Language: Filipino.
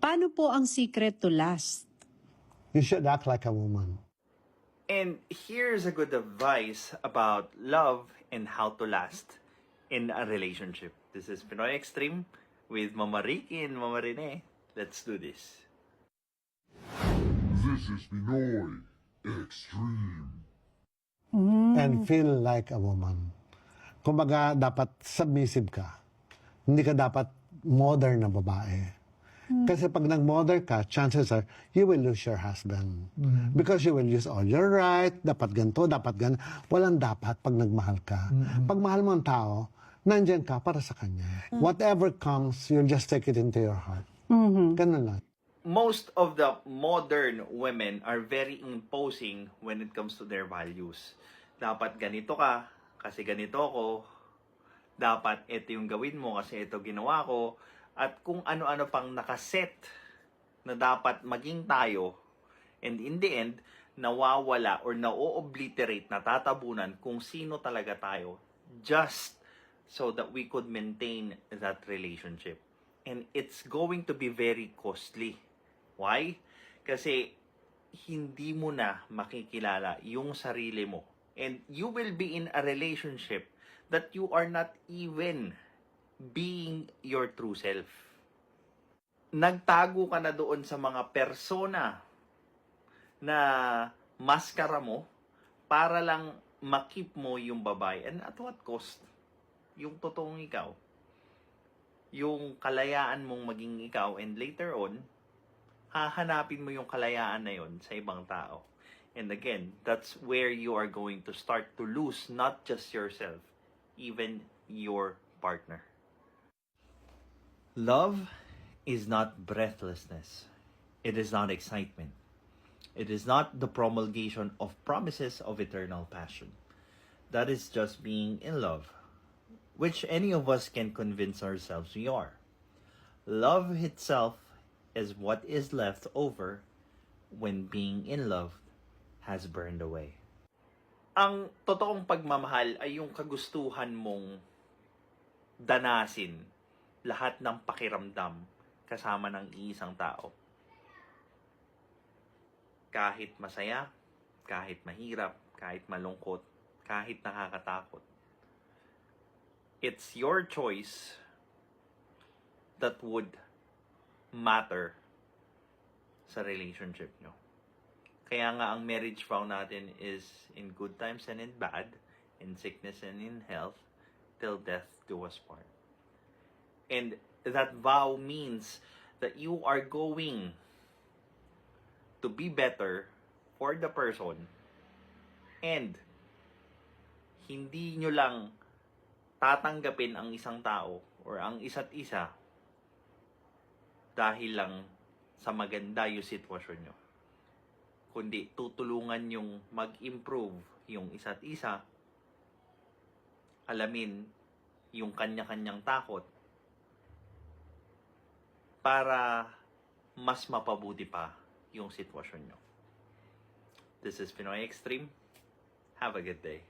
Paano po ang secret to last? You should act like a woman. And here's a good advice about love and how to last in a relationship. This is Pinoy Extreme with Mama Ricky and Mama Rene. Let's do this. This is Pinoy Extreme. And feel like a woman. Kumbaga, dapat submissive ka. Hindi ka dapat modern na babae. Kasi pag nag-modern ka, chances are, you will lose your husband. Because you will use all your right, dapat ganito, dapat ganito. Walang dapat pag nagmahal ka. Pag mahal mo ang tao, nandyan ka para sa kanya. Whatever comes, you'll just take it into your heart. Ganun lang. Most of the modern women are very imposing when it comes to their values. Dapat ganito ka, kasi ganito ako. Dapat ito yung gawin mo, kasi ito ginawa ko. At kung ano-ano pang nakaset na dapat maging tayo. And in the end, nawawala or na-obliterate, natatabunan kung sino talaga tayo. Just so that we could maintain that relationship. And it's going to be very costly. Why? Kasi hindi mo na makikilala yung sarili mo. And you will be in a relationship that you are not even being your true self. Nagtago ka na doon sa mga persona na maskara mo para lang makip mo yung babae. And at what cost? Yung totoong ikaw. Yung kalayaan mong maging ikaw, and later on, hahanapin mo yung kalayaan na yun sa ibang tao. And again, that's where you are going to start to lose not just yourself, even your partner. Love is not breathlessness. It is not excitement. It is not the promulgation of promises of eternal passion. That is just being in love, which any of us can convince ourselves we are. Love itself is what is left over when being in love has burned away. Ang totoong pagmamahal ay yung kagustuhan mong danasin lahat ng pakiramdam kasama ng iisang tao. Kahit masaya, kahit mahirap, kahit malungkot, kahit nakakatakot. It's your choice that would matter sa relationship nyo. Kaya nga ang marriage vow natin is in good times and in bad, in sickness and in health, till death do us part. And that vow means that you are going to be better for the person, and hindi nyo lang tatanggapin ang isang tao or ang isa't isa dahil lang sa maganda yung sitwasyon nyo. Kundi tutulungan yung mag-improve yung isa't isa, alamin yung kanya-kanyang takot, para mas mapabuti pa yung sitwasyon nyo. This is Pinoy Extreme. Have a good day.